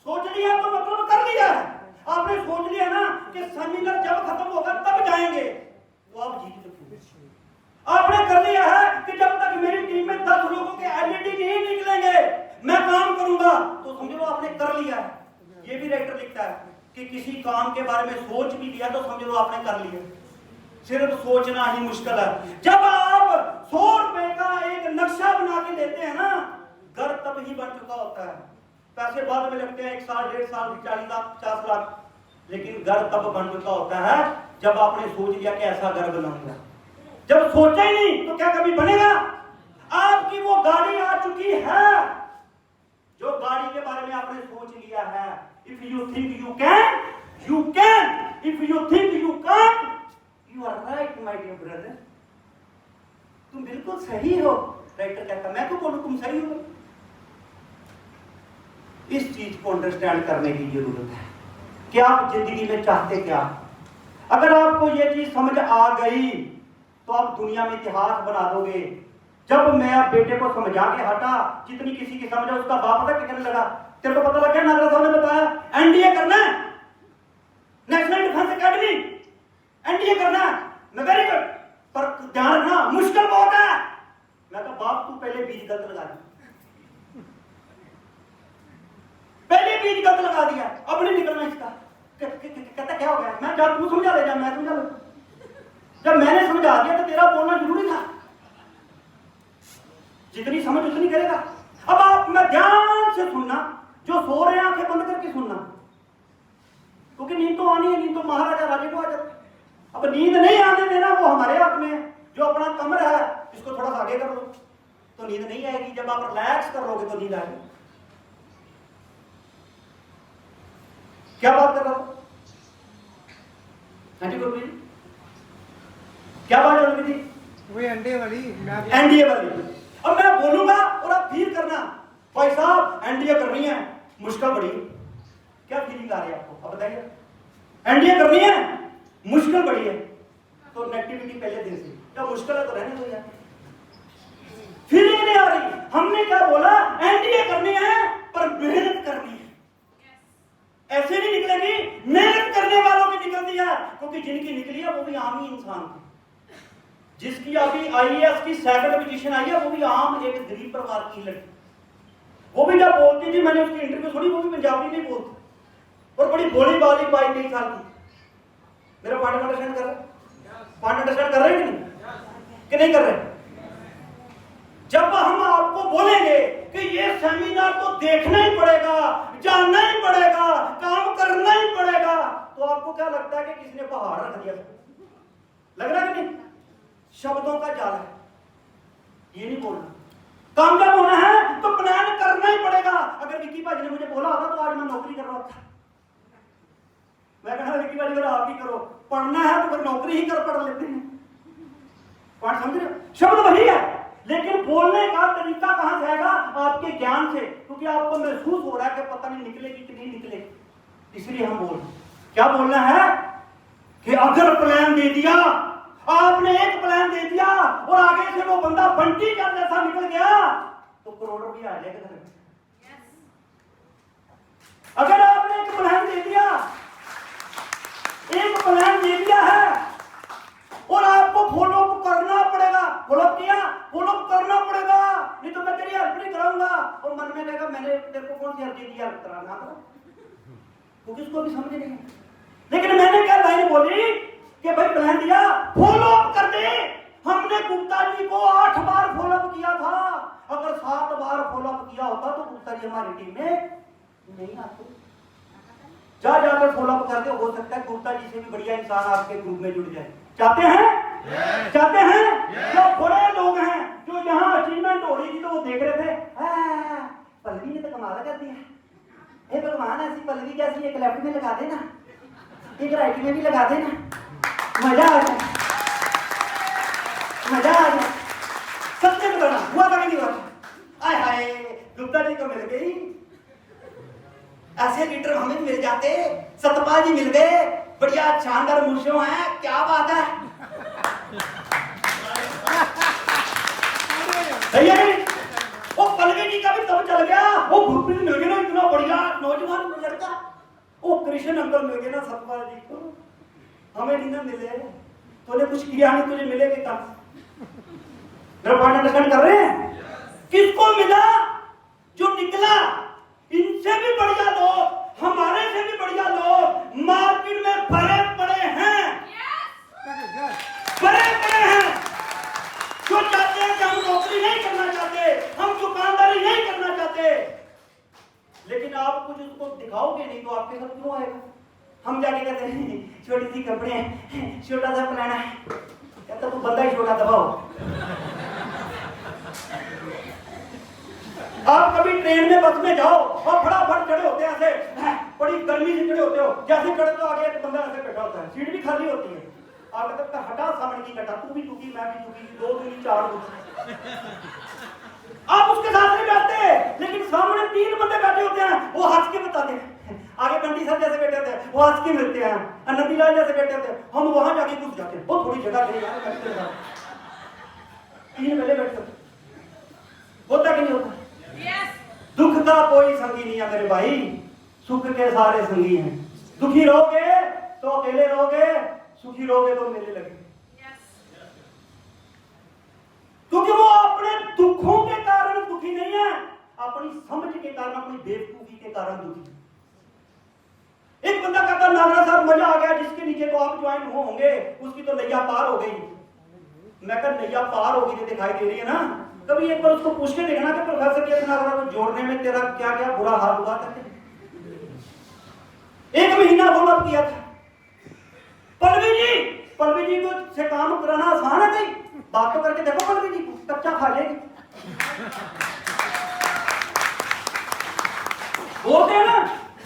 सोच लिया तो मतलब कर लिया है। आपने सोच लिया ना कि सेमिनार जब खत्म होगा तब जाएंगे, तो आप जीत चुके। आपने कर लिया है कि जब तक मेरी टीम में 10 लोगों के एलईडी नहीं निकलेंगे मैं काम करूंगा, तो समझ लो आपने कर लिया है। ये भी राइटर लिखता है कि किसी काम के बारे में सोच भी लिया तो समझ लो आपने कर लिया। सिर्फ सोचना ही मुश्किल है। जब आप 100 रुपए का एक नक्शा बना के देते हैं ना, घर तब ही बन चुका होता है। पैसे बाद में लगते हैं, 1 साल, 1.5 साल, 40 लाख, 50 लाख, लेकिन घर तब बन चुका होता है जब आपने सोच लिया कि ऐसा घर बनाऊंगा। जब सोचा ही नहीं तो क्या कभी बनेगा? आपकी वो गाड़ी आ चुकी है, जो गाड़ी के बारे में आपने सोच लिया है। If you think you can, you can. If you think you can't, you are right my dear brother. तुम बिल्कुल सही हो। राइटर कहता मैं तो बोलूं तुम सही हो। इस चीज को अंडरस्टैंड करने की जरूरत है कि आप जिंदगी में चाहते क्या। अगर आपको ये चीज समझ आ गई तो आप दुनिया में इतिहास बना दोगे। जब मैं बेटे को समझा के हटा, जितनी किसी की समझ है, उसका बाप पता क्या कहने लगा, तेरे को पता लग गया, नागरा साहब ने बताया एनडीए करना है, नेशनल डिफेंस एकेडमी एनडीए करना है। मैं वेरी गुड, पर ध्यान रखना मुश्किल बहुत है। मैं कहा बाप तू पहले बीज गलत लगा दिया, पहले बीज गलत लगा दिया, अब नहीं निकलना इसका। कहता क्या हो गया? मैं जब तू समझा ले जा, मैं समझा लूं। जब मैंने समझा दिया तो तेरा बोलना जरूरी था। जितनी समझ उतनी करेगा। अब आप मैं ध्यान से सुनना, जो सो रहे हैं आंखें बंद करके सुनना, क्योंकि नींद तो आनी है, नींद तो महाराजा राजे को आ जाती। अब नींद नहीं आने देना वो हमारे हाथ में है। जो अपना कमरा है इसको थोड़ा सा आगे कर लो तो नींद नहीं आएगी। जब आप रिलैक्स कर लोगे तो नींद आएगी। क्या बात कर रहा था? हाँ जी गुरप्रीत, क्या बात चल रही थी? वही एनडीए वाली। एनडीए वाली। अब मैं बोलूंगा और आप फील करना, भाई साहब एनडीए करनी है, मुश्किल बड़ी। क्या फीलिंग आ रही है आपको? अब बताइए। एनडीए करनी है, मुश्किल बड़ी है, तो नेगेटिविटी पहले दिन से, जब मुश्किल है तो रहने दो यार। फीलिंग नहीं आ रही। हमने क्या बोला? एनडीए करनी है पर मेहनत करनी है। ऐसे नहीं निकलेगी, मेहनत करने वालों की निकलती है, क्योंकि जिनकी निकली है वो भी आम ही इंसान थे। जिसकी अभी आईएएस की सेकंड पोजीशन आई है वो भी आम एक गरीब परिवार की लड़की। वो भी जब बोलती थी, मैंने उसकी इंटरव्यू सुनी, वो भी पंजाबी में बोलती और बड़ी भोली भाली 22-23 साल की। मेरा पॉइंट अंडरस्टैंड कर रहे? पॉइंट अंडरस्टैंड कर रहे हैं कि नहीं कर रहे? जब हम आपको बोलेंगे कि ये सेमिनार तो देखना ही पड़ेगा, जानना ही पड़ेगा, काम करना ही पड़ेगा, तो आपको क्या लगता है कि किसने पहाड़ रख दिया? लग रहा है कि नहीं? शब्दों का जाल है, ये नहीं बोलना। काम जब होना है तो प्लान करना ही पड़ेगा। अगर विक्की भाजी ने मुझे बोला होता तो आज मैं नौकरी कर रहा था। मैं कहना विक्की भाजी अगर आप ही करो, पढ़ना है तो फिर नौकरी ही कर, पढ़ लेते हैं। पॉइंट समझ रहे हो? शब्द वही है, लेकिन बोलने का तरीका कहां से आएगा? आपके ज्ञान से, क्योंकि आपको महसूस हो रहा है कि पता नहीं निकलेगी कि नहीं निकलेगी। इसलिए हम बोल, क्या बोलना है कि अगर प्लान दे दिया, आपने एक प्लान दे दिया और आगे से वो बंदा बंटी का जैसा निकल गया तो करोड़ रुपया आ जाएगा घर में। अगर आपने एक प्लान दे दिया, एक प्लान दे दिया है और आपको फॉलो अप करना पड़ेगा, फॉलो अप किया, फॉलो अप करना पड़ेगा, नहीं तो मैं तेरी हेल्प नहीं कराऊंगा। और मन में कहेगा मैंने तेरे को कौन सी हेल्प दी, हेल्प कराना करो, क्योंकि उसको भी समझ नहीं। लेकिन मैंने क्या लाइन बोली कि भाई प्लान दिया, फॉलो अप कर दे। हमने गुप्ता जी को 8 बार फॉलो अप किया था। अगर 7 बार फॉलो अप किया होता तो गुप्ता जी हमारी टीम में नहीं आते। जा जाकर फॉलो अप करके हो सकता है गुप्ता जी से भी बढ़िया इंसान आपके ग्रुप में जुड़ जाए। चाहते हैं? चाहते हैं? जो बड़े लोग हैं, जो यहाँ अचीवमेंट हो रही थी तो वो देख रहे थे, पल्लवी ने तो कमाल कर दिया, हे भगवान ऐसी पल्लवी जैसी एक लेफ्ट में लगा देना, एक राइट में भी लगा देना, मजा आ जाए, मजा आ जाए। सबसे बड़ा हुआ था नहीं हुआ? आय हाय, गुप्ता जी को मिल गई। ऐसे लीडर हमें मिल जाते, सतपाल जी मिल गए, बढ़िया शानदार मुर्शो हैं, क्या बात है। सही है? वो पल्लवी जी का भी तब चल गया, वो गुरप्रीत मिल गया ना, इतना बढ़िया नौजवान लड़का, वो कृष्ण अंकल मिल गए ना सतपाल जी को। हमें नहीं ना मिले, तूने कुछ किया नहीं, तुझे मिलेगे कब? मेरा पॉइंट अंडरस्टैंड कर रहे हैं? किसको मिला? जो निकला। इनसे भी बढ़िया लोग, हमारे से भी बढ़िया लोग मार्केट में भरे पड़े हैं, भरे पड़े हैं। जो चाहते हैं कि हम नौकरी नहीं करना चाहते, हम दुकानदारी नहीं करना चाहते, लेकिन आप कुछ उसको दिखाओगे नहीं तो आपके साथ क्यों आएगा? हम जाके कहते हैं छोटी सी कपड़े हैं, छोटा सा प्लान है, कहता तू बंदा ही छोटा दबाओ। आप कभी ट्रेन में बस में जाओ और फटाफट चढ़े होते हैं ऐसे, बड़ी गर्मी से चढ़े होते हो, जैसे चढ़े तो आगे एक बंदा ऐसे बैठा होता है, सीट भी खाली होती है, आप कहते हैं हटा सामने की कटा, तू भी दुखी मैं भी दुखी, दो दुखी चार दुखी। आप उसके साथ नहीं बैठते, लेकिन सामने 3 बंदे बैठे होते हैं, वो हंस के बताते हैं, आगे बंटी सर जैसे बैठे होते हैं वो हंस के मिलते हैं, नंदीलाल जैसे बैठे होते हैं, हम वहां जाके घुस जाते हैं, वो थोड़ी जगह दे यार, 3 पहले बैठ सकते, होता कि नहीं होता? दुख का कोई संगी नहीं है मेरे भाई, सुख के सारे संगी हैं। दुखी रहोगे तो अकेले रहोगे, सुखी रहोगे तो मेले लगे। क्योंकि वो अपने दुखों के कारण दुखी नहीं है, अपनी समझ के कारण, अपनी बेवकूफी के कारण दुखी है। एक बंदा कहता नागरा साहब मजा आ गया, जिसके नीचे तो आप ज्वाइन होंगे उसकी तो नैया पार हो गई। मैं कहा नैया पार होगी तो दिखाई दे रही है ना, कभी एक बार उसको पूछ के देखना कि प्रोफेसर के नागरा को जोड़ने में तेरा क्या क्या बुरा हाल हुआ था। 1 महीना फॉलो किया था। पल्लवी जी को से काम कराना आसान है कहीं? बात तो करके देखो पल्लवी जी को, कच्चा खा लेगी। बोलते हैं ना,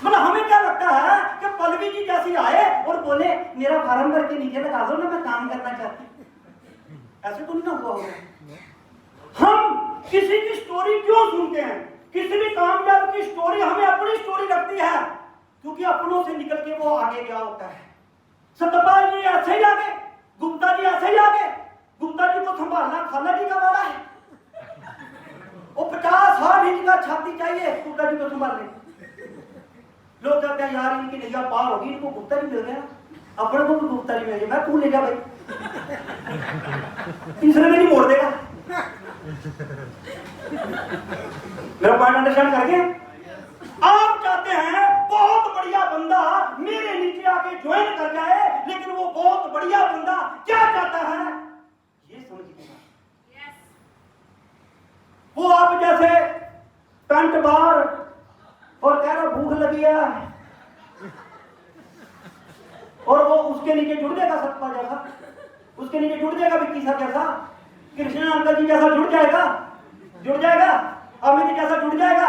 मतलब हमें क्या लगता है कि पल्लवी जी जैसी आए और बोले मेरा फार्म भर के नीचे लगा दो ना, मैं काम करना चाहती हूं। ऐसे तो नहीं ना हुआ होगा। हम किसी की स्टोरी क्यों सुनते हैं? किसी भी कामयाब की स्टोरी हमें अपनी स्टोरी लगती है, क्योंकि अपनों से निकल के वो आगे गया होता है। सत्यपाल जी ऐसे ही आगे, गुप्ता जी ऐसे ही आगे। गुप्ता जी को संभालना खाला जी का वाला है, वो 50-60 इंच का छाती चाहिए गुप्ता जी को संभालने। लोग कहते हैं यार इनकी नैया पार होगी, इनको गुप्ता जी मिल गया, अपने को भी गुप्ता जी मिल गया, मैं तू ले जा भाई, तीसरे में नहीं मोड़ देगा। मेरा पॉइंट अंडरस्टैंड करके? आप चाहते हैं बहुत बढ़िया बंदा मेरे नीचे आके ज्वाइन कर जाए, लेकिन वो बहुत बढ़िया बंदा क्या चाहता है ये समझिए। वो आप जैसे पैंट बार और कह रहा भूख लगी है, और वो उसके नीचे जुड़ जाएगा सतपा जैसा, उसके नीचे जुड़ जाएगा विक्की सर जैसा, कृष्ण अंकल जी जैसा जुड़ जाएगा, अमित जैसा जुड़ जाएगा,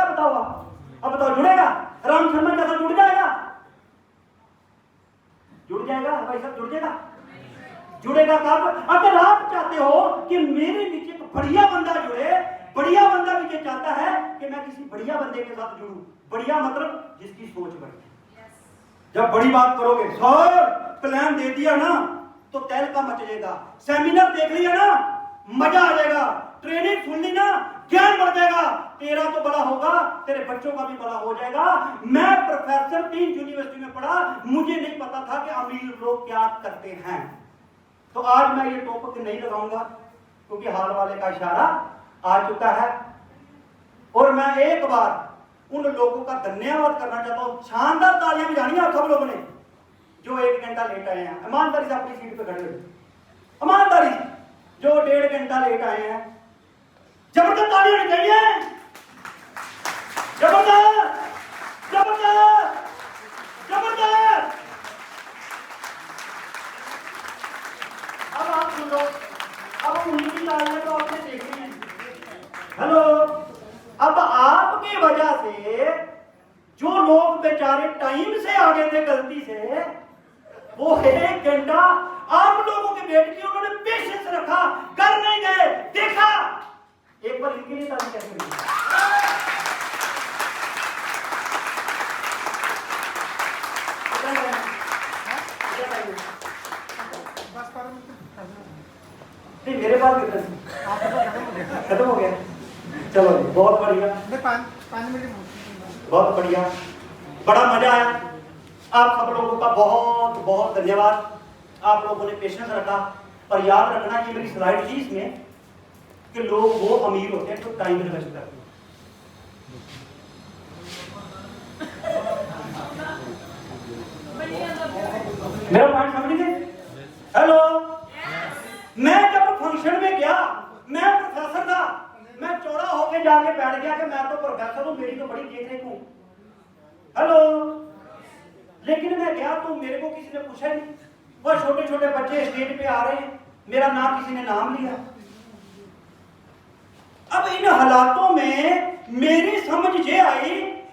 बताओ आप, अब बताओ जुड़ेगा? राम शर्मा जैसा जुड़ जाएगा भाई साहब, जुड़ेगा कब? अगर आप चाहते हो कि मेरे नीचे एक बढ़िया बंदा जुड़े, बढ़िया बंदा मुझे चाहता है कि मैं किसी बढ़िया बंदे के साथ जुड़ूं। बढ़िया मतलब जिसकी सोच बढ़े। जब बड़ी बात करोगे, सर प्लान दे दिया ना तो तहलका मच जाएगा, सेमिनार देख लिया ना मजा आ जाएगा, ट्रेनिंग सुन ली ना ज्ञान बढ़ जाएगा, तेरा तो बड़ा होगा, तेरे बच्चों का भी बड़ा हो जाएगा। मैं प्रोफेसर 3 यूनिवर्सिटी में पढ़ा, मुझे नहीं पता था कि अमीर लोग क्या करते हैं। तो आज मैं ये टॉपिक नहीं लगाऊंगा क्योंकि हाल वाले का इशारा आ चुका है, और मैं एक बार उन लोगों का धन्यवाद करना चाहता हूं। शानदार तालियां बजानी आप सब लोगों ने जो 1 घंटा लेट आए हैं, ईमानदारी से अपनी सीट पे खड़े हुए, ईमानदारी से जो 1.5 घंटा लेट आए हैं, जबरदस्त तालियां होनी चाहिए, जबरदस्त जबरदस्त जबरदस्त। अब आप सुन लो, अब उनकी तालियां तो आपने देखी है। हेलो, अब आपकी वजह से जो लोग बेचारे टाइम से आगे थे गलती से, वो 1 घंटा आप लोगों के वेट की उन्होंने पेशेंस रखा, कर नहीं गए, देखा। एक बार इनके लिए ताली कैसे मिली? मेरे पास खत्म हो गया। चलो बहुत बढ़िया, 5 मिनट, बहुत बढ़िया, बड़ा मजा आया। आप सब लोगों का बहुत बहुत धन्यवाद, आप लोगों ने पेशेंस रखा। और याद रखना कि मेरी स्लाइड थी इसमें कि लोग वो अमीर होते हैं जो टाइम इन्वेस्ट करते हैं। मेरा पॉइंट समझ गए? हेलो, मैं जब फंक्शन में गया, मैं प्रोफेसर था, मैं चौड़ा होके जाके बैठ गया कि मैं तो प्रोफेसर हूं, मेरी तो बड़ी देख रेख हूं। हेलो, हूं, मेरे को किसी ने पूछा ही नहीं। वह छोटे छोटे बच्चे स्टेज पे आ रहे हैं, मेरा नाम किसी ने नाम लिया। अब इन हालातों में मेरी समझ ये आई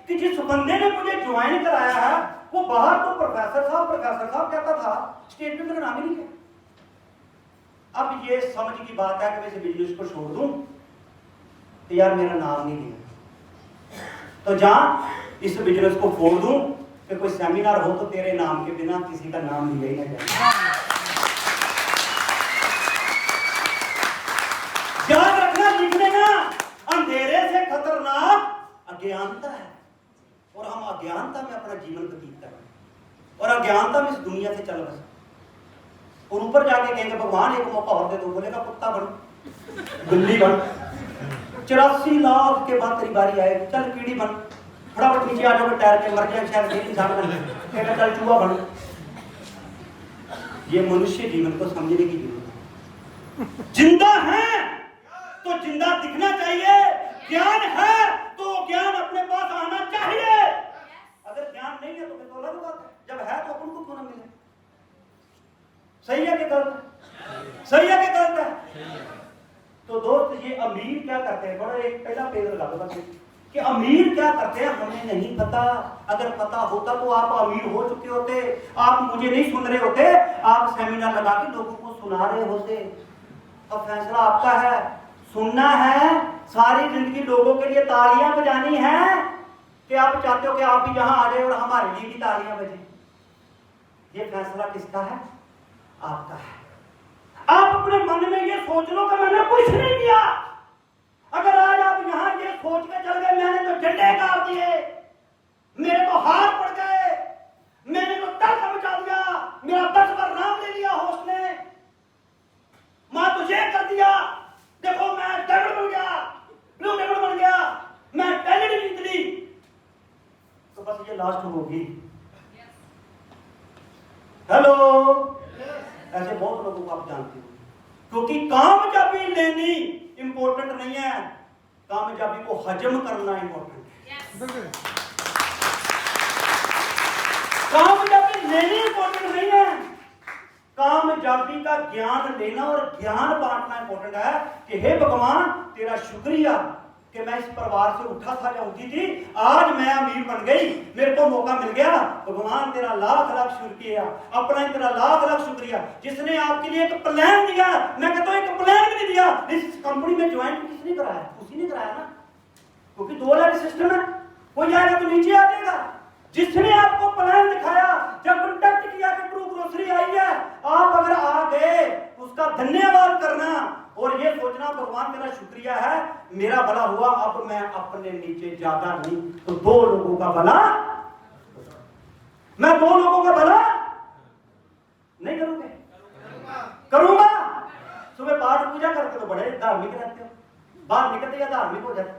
कि जिस बंदे ने मुझे ज्वाइन कराया है वो बाहर तो प्रोफेसर साहब कहता था, स्टेज पे मेरा नाम ही नहीं किया। अब ये समझ की बात है कि मैं इस बिजनेस को छोड़ दूं, तो यार मेरा नाम नहीं लिया, तो जा इस बिजनेस को फोड़ दूं कि कोई सेमिनार हो तो तेरे नाम के बिना किसी का नाम लिया ही ना जाए। याद रखना, लिखने ना, अंधेरे से खतरनाक अज्ञानता है, और हम अज्ञानता में अपना जीवन व्यतीत कर रहे हैं, और अज्ञानता में इस दुनिया से चल रहे, और ऊपर जाके कहेंगे भगवान एक मौका और दे दो, बोलेगा कुत्ता बन, बिल्ली बन, 84 लाख के बाद तेरी बारी आएगी, चल कीड़ी बन, फटाफट नीचे आ जाओगे टायर के, मर जाए शायद फिर इंसान बन, कहेगा चल चूहा बन। ये मनुष्य जीवन को समझने की जरूरत है। जिंदा है तो जिंदा दिखना चाहिए, ज्ञान है तो ज्ञान अपने पास आना चाहिए। अगर ज्ञान नहीं है तो फिर तो अलग बात है, जब है तो अपन को क्यों ना मिले। सही है कि गलत है? सही है कि गलत है? तो दोस्त ये अमीर क्या करते हैं, बड़ा एक पहला पेज लगा दो बस, कि अमीर क्या करते हैं हमें नहीं पता। अगर पता होता तो आप अमीर हो चुके होते, आप मुझे नहीं सुन रहे होते, आप सेमिनार लगा के लोगों को सुना रहे होते। अब फैसला आपका है, सुनना है, सारी जिंदगी लोगों के लिए तालियां बजानी है, कि आप चाहते हो कि आप भी यहां आ जाए और हमारे लिए भी तालियां बजे। ये फैसला किसका है? आपका है। आप अपने मन में ये सोच लो कि मैंने कुछ नहीं किया। अगर आज आप यहां ये सोच के चल गए मैंने तो झंडे गाड़ दिए, मेरे तो हाथ पड़ गए, मैंने तो तड़का मचा दिया, मेरा 10 बार नाम ले लिया होस्ट ने, मां तो ये कर दिया, देखो मैं डायमंड बन गया, ब्लू डायमंड बन गया, मैं टैलेंट जीत ली, तो बस ये लास्ट होगी। हेलो, ऐसे बहुत लोगों को आप जानते हो, क्योंकि कामयाबी लेनी इंपॉर्टेंट नहीं है, कामयाबी को हजम करना इंपॉर्टेंट है। कामयाबी लेनी इंपॉर्टेंट नहीं है, कामयाबी का ज्ञान लेना और ज्ञान बांटना इंपॉर्टेंट है कि हे भगवान तेरा शुक्रिया कि मैं इस परिवार से उठा था या उठी थी, आज मैं अमीर बन गई, मेरे को मौका मिल गया। भगवान तेरा लाख लाख शुक्रिया, अपना तेरा लाख लाख शुक्रिया जिसने आपके लिए एक प्लान दिया। मैं कहता हूं एक प्लान भी नहीं दिया, इस कंपनी में ज्वाइन किसने कराया? उसी ने कराया ना, क्योंकि 2 लाख सिस्टम है, कोई आएगा तो नीचे आ जाएगा। जिसने आपको प्लान दिखाया, जब कॉन्टैक्ट किया कि ट्रू ग्रोसरी आई है, आप अगर आ गए उसका धन्यवाद करना और ये सोचना भगवान तेरा शुक्रिया है, मेरा भला हुआ, अब मैं अपने नीचे ज्यादा नहीं तो 2 लोगों का भला, मैं 2 लोगों का भला नहीं करूंगा, करूंगा। सुबह पाठ पूजा करते तो बड़े धार्मिक रहते हो, बाहर निकलते या धार्मिक हो जाते,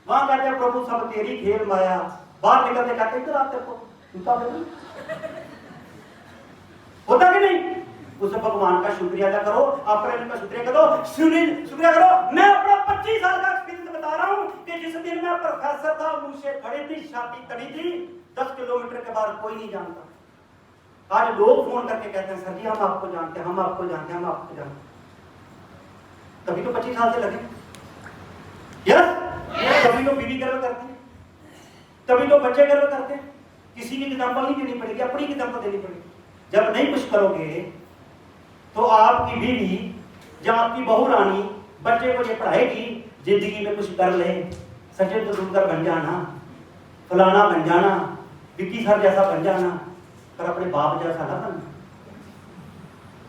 वहां कहते हैं प्रभु सब तेरी खेल माया, बाहर निकलते कहते इधर आते को होता कि नहीं? उस भगवान का शुक्रिया अदा करो, अपने का शुक्रिया करो, शुक्रिया करो। मैं अपना 25 साल का एक्सपीरियंस बता रहा हूं कि जिस दिन मैं प्रोफेसर था, मुझसे खड़ी थी, शादी करी थी, 10 किलोमीटर के बाद कोई नहीं जानता। आज लोग फोन करके कहते हैं सर जी हम आपको जानते हैं, हम आपको जानते हैं, हम आपको जानते हैं। तभी तो 25 साल से लगे। यस, तभी तो बीवी गर्व करते हैं, तभी तो बच्चे गर्व करते हैं। किसी की एग्जाम्पल नहीं देनी पड़ेगी, अपनी एग्जाम्पल देनी पड़ेगी। जब नहीं कुछ करोगे तो आपकी बीवी जब आपकी बहू रानी बच्चे को ये पढ़ाएगी, जिंदगी में कुछ कर ले, सचिन तेंदुलकर बन जाना, फलाना बन जाना, विक्की सर जैसा बन जाना, पर अपने बाप जैसा ना बनना,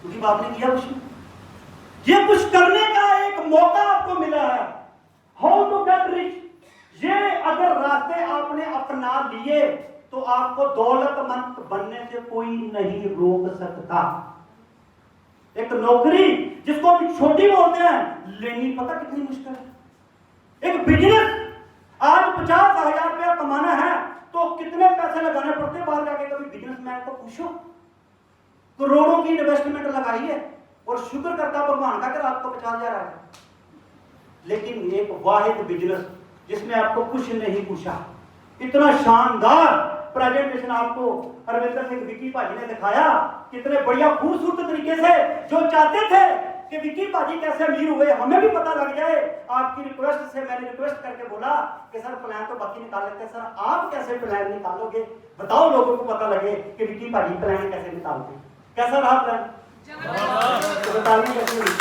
क्योंकि बाप ने किया कुछ। ये कुछ करने का एक मौका आपको मिला है। हाउ टू गेट रिच, ये अगर रास्ते आपने अपना लिए तो आपको दौलतमंद बनने से कोई नहीं रोक सकता। एक नौकरी जिसको हम छोटी बोलते हैं, लेनी पता कितनी मुश्किल है। एक बिजनेस आज 50,000 रुपया कमाना है तो कितने पैसे लगाने पड़ते हैं? बाहर जाके कभी बिजनेसमैन को पूछो, करोड़ों की इन्वेस्टमेंट लगाई है और शुक्र करता भगवान का कि आपको 50,000 आ गया। लेकिन एक वाहिद बिजनेस जिसमें आपको कुछ नहीं पूछा, इतना शानदार प्रेजेंटेशन आपको अरविंदर सिंह विक्की भाजी ने दिखाया, कितने बढ़िया खूबसूरत तरीके से, जो चाहते थे कि विक्की भाजी कैसे अमीर हुए हमें भी पता लग जाए। आपकी रिक्वेस्ट से मैंने रिक्वेस्ट करके बोला कि सर प्लान तो बाकी निकाल लेते हैं, सर आप कैसे प्लान निकालोगे, बताओ लोगों को पता लगे कि विक्की भाजी प्लान कैसे निकालते हैं। कैसा रहा प्लान? तो बताइए कैसे हुई?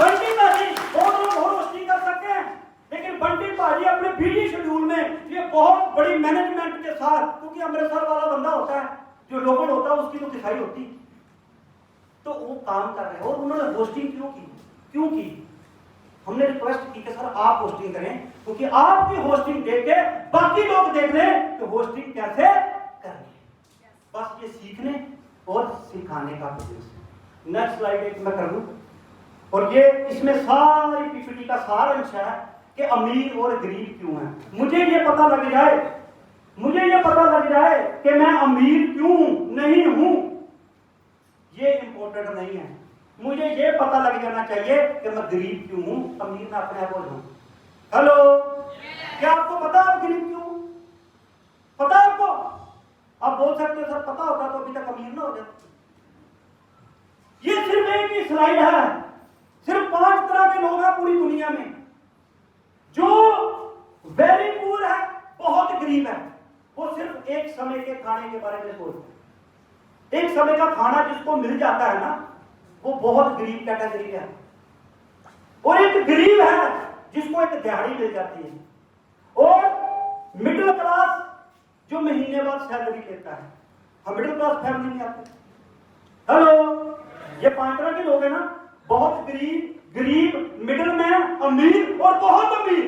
बंटी भाजी बहुत लोग और रोस्टिंग कर सकते हैं, लेकिन बंटी भाजी अपने बिजी शेड्यूल में ये बहुत बड़ी मैनेजमेंट के साथ, क्योंकि अमृतसर वाला बंदा होता है, जो लोकल होता है उसकी तो दिखाई होती, तो वो काम कर रहे हैं। और उन्होंने होस्टिंग क्यों की? हमने रिक्वेस्ट की कि सर आप होस्टिंग करें, क्योंकि आपकी होस्टिंग देख के बाकी लोग देख रहे हैं कि होस्टिंग कैसे करनी है। बस ये सीखने और सिखाने का बिजनेस है। नेक्स्ट स्लाइड एक मैं कर दूं, और ये इसमें सारी पीपीटी का सार अंश है कि अमीर और गरीब क्यों है। मुझे ये पता लग जाए कि मैं अमीर क्यों नहीं हूं, ये इंपॉर्टेंट नहीं है। मुझे ये पता लग जाना चाहिए कि मैं गरीब क्यों हूं, अमीर ना अपने आप हो जाऊं। हेलो, क्या आपको पता आप गरीब क्यों? पता है आपको? आप बोल सकते हो सर पता होता तो अभी तक अमीर ना हो जाते। ये सिर्फ एक ही स्लाइड है। सिर्फ 5 तरह के लोग हैं पूरी दुनिया में। जो वेरी पुअर है, बहुत गरीब है, वो सिर्फ एक समय के खाने के बारे में सोचते हैं। एक समय का खाना जिसको मिल जाता है ना, वो बहुत गरीब कैटेगरी है। और एक गरीब है जिसको एक दिहाड़ी मिल जाती है। और मिडिल क्लास जो महीने बाद सैलरी लेता है। हम मिडिल क्लास फैमिली में आते हैं। हेलो, ये 5 तरह के लोग हैं ना, बहुत गरीब, मिडिल मैन, अमीर और बहुत अमीर।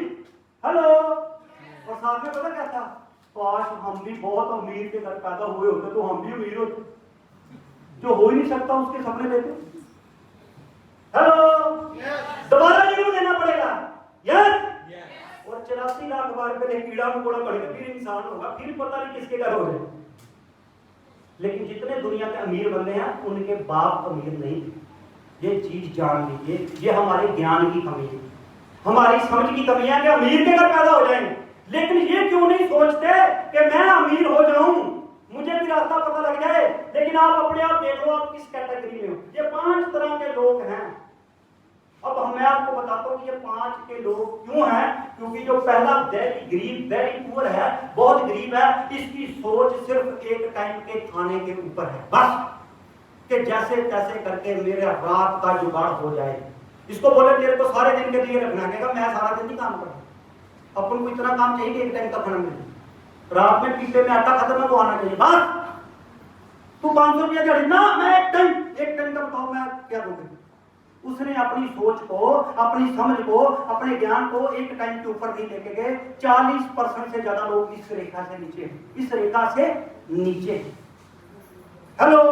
हेलो, और साथ में पता क्या था? काश हम भी बहुत अमीर के घर पैदा हुए होते तो हम भी अमीर होते। जो हो ही नहीं सकता उसके सपने लेते। हेलो, दोबारा जरूर देना पड़ेगा। यस, और 84 लाख बार पहले कीड़ा मकोड़ा पड़ेगा, फिर इंसान होगा, फिर पता नहीं किसके घर हो गए। लेकिन जितने दुनिया के अमीर बंदे हैं उनके बाप अमीर नहीं थे। ये चीज जान लीजिए, ये हमारे ज्ञान की कमी है, हमारी समझ की कमी है कि अमीर के घर पैदा हो जाएंगे। लेकिन ये क्यों नहीं सोचते कि मैं अमीर हो जाऊं, मुझे भी रास्ता पता लग जाए। लेकिन आप अपने आप देख लो आप किस कैटेगरी में हो। ये 5 तरह के लोग हैं। अब मैं आपको बताता हूं कि ये 5 के लोग क्यों हैं। क्योंकि जो पहला वेरी गरीब, वेरी पुअर है, बहुत गरीब है, इसकी सोच सिर्फ एक टाइम के खाने के ऊपर है बस, कि जैसे तैसे करके मेरे रात का जुगाड़ हो जाए। इसको बोले तेरे को सारे दिन के लिए रखना है, मैं सारा दिन नहीं काम कर रहा। अपन को इतना काम चाहिए कि एक टाइम का खाना मिले। रात में पीते में आटा खत्म है वो आना चाहिए बस। तू 500 रुपया दिहाड़ी ना, मैं एक टाइम का बताओ मैं क्या दूंगा। उसने अपनी सोच को, अपनी समझ को, अपने ज्ञान को एक टाइम के ऊपर नहीं लेके गए। 40% से ज्यादा लोग इस रेखा से नीचे हैं, इस रेखा से नीचे। हेलो,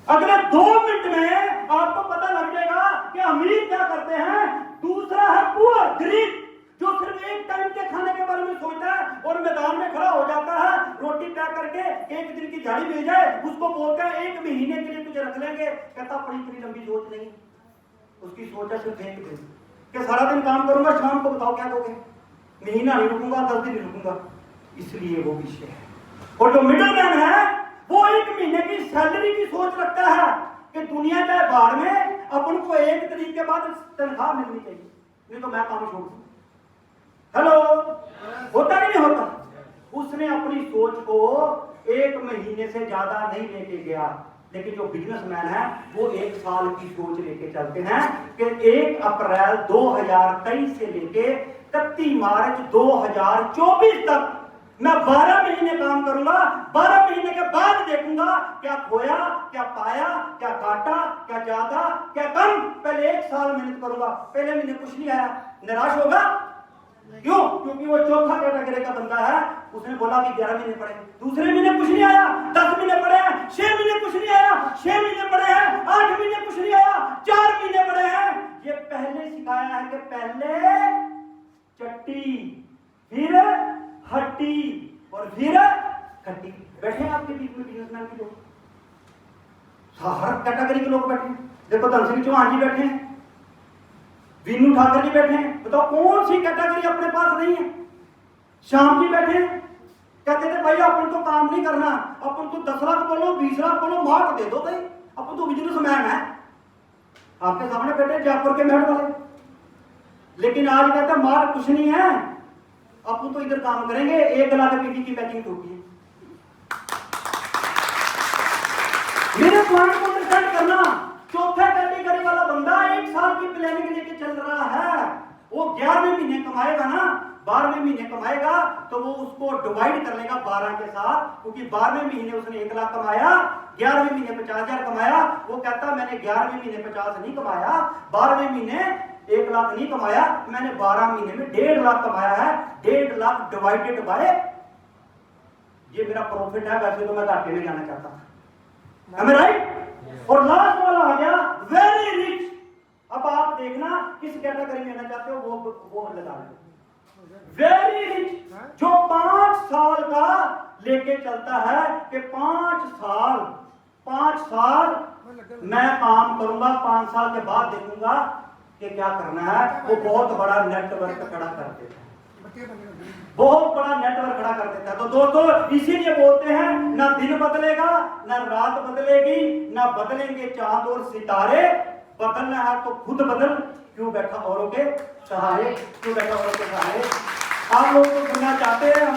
अगले 2 मिनट में आपको पता लग जाएगा कि अमीर क्या करते हैं। दूसरा है पुअर, गरीब, जो सिर्फ एक टाइम के खाने के बारे में सोचता है और मैदान में खड़ा हो जाता है। रोटी पैक करके एक दिन की झाड़ी मिल जाए, उसको बोलता है 1 महीने के लिए तुझे रख लेंगे। कहता बड़ी इतनी लंबी सोच नहीं, उसकी सोच है सिर्फ 1 दिन कि सारा दिन काम करूंगा, शाम को बताओ क्या दोगे। महीना नहीं रुकूंगा, 10 दिन नहीं रुकूंगा, इसलिए वो पीछे है। और जो मिडिल मैन है वो 1 महीने की सैलरी की सोच रखता है कि दुनिया जाए बाहर में, अपन को 1 तारीख के बाद तनख्वाह मिलनी चाहिए, नहीं तो मैं काम छोड़ दूं। हेलो, होता नहीं होता। उसने अपनी सोच को 1 महीने से ज्यादा नहीं लेके गया। लेकिन जो बिजनेसमैन है वो 1 साल की सोच लेके चलते हैं कि 1 अप्रैल 2023 से लेके 31 मार्च 2024 तक मैं 12 महीने काम करूंगा। 12 महीने के बाद देखूंगा क्या खोया, क्या पाया, क्या काटा, क्या ज्यादा, क्या कम। पहले 1 साल मेहनत करूंगा, पहले महीने कुछ नहीं आया, निराश होगा। क्यों? क्योंकि वो चौथा कैटेगरी का बंदा है। उसने बोला कि 11 महीने पड़े, दूसरे महीने कुछ नहीं आया, 10 महीने पड़े हैं, 6 महीने कुछ नहीं आया, 6 महीने पड़े हैं, 8 महीने कुछ नहीं आया, 4 महीने पड़े हैं। ये पहले सिखाया है कि पहले चट्टी, फिर हट्टी और फिर खट्टी। बैठे हैं आपके बीच में बिजनेसमैन के लोग, हर कैटेगरी के लोग बैठे हैं। देखो धन सिंह चौहान जी बैठे हैं, वीनू ठाकर जी बैठे हैं, बताओ कौन सी कैटेगरी अपने पास नहीं है। श्याम जी बैठे हैं, कहते थे भाई अपन तो काम नहीं करना, अपन तो 10 लाख बोलो 20 लाख बोलो मार्क दे दो भाई, अपन तो बिजनेसमैन है। आपके सामने बैठे जयपुर के मेहट वाले, लेकिन आज कहते हैं मार्क कुछ नहीं है, अपन तो इधर काम करेंगे। 1 लाख पीपी की पैकिंग टूटी है। मेरे प्लान को अंडरस्टैंड करना, चौथे कैटेगरी वाला बंदा 1 साल की प्लानिंग लेके चल रहा है, वो 11वें महीने कमाएगा ना, 12वें महीने कमाएगा तो वो उसको डिवाइड कर लेगा 12 के साथ, क्योंकि 12वें महीने उसने 1 लाख कमाया, 11वें महीने 50,000 कमाया। वो कहता मैंने 11वें महीने 50 नहीं कमाया, 12वें महीने 1 लाख नहीं कमाया, मैंने 12 महीने में 1.5 लाख कमाया है। 1.5 लाख डिवाइडेड बाय, ये मेरा प्रॉफिट है। वैसे तो मैं घाटे में जाना चाहता था, Am I right? और लास्ट वाला आ गया वेरी रिच। अब आप देखना किस कैटेगरी में आना चाहते हो, वो लगा लो। वेरी रिच जो 5 साल का लेके चलता है कि 5 साल मैं काम करूंगा, 5 साल के बाद देखूंगा कि क्या करना है। वो बहुत बड़ा नेटवर्क खड़ा करते हैं, बहुत बड़ा नेटवर्क खड़ा कर देता है। तो दोस्तों इसीलिए बोलते हैं ना दिन बदलेगा ना रात बदलेगी, ना बदलेंगे चांद और सितारे। बदलना है तो खुद बदल, क्यों बैठा औरों के सहारे, क्यों बैठा औरों के सहारे। आप लोग तो सुनना चाहते हैं।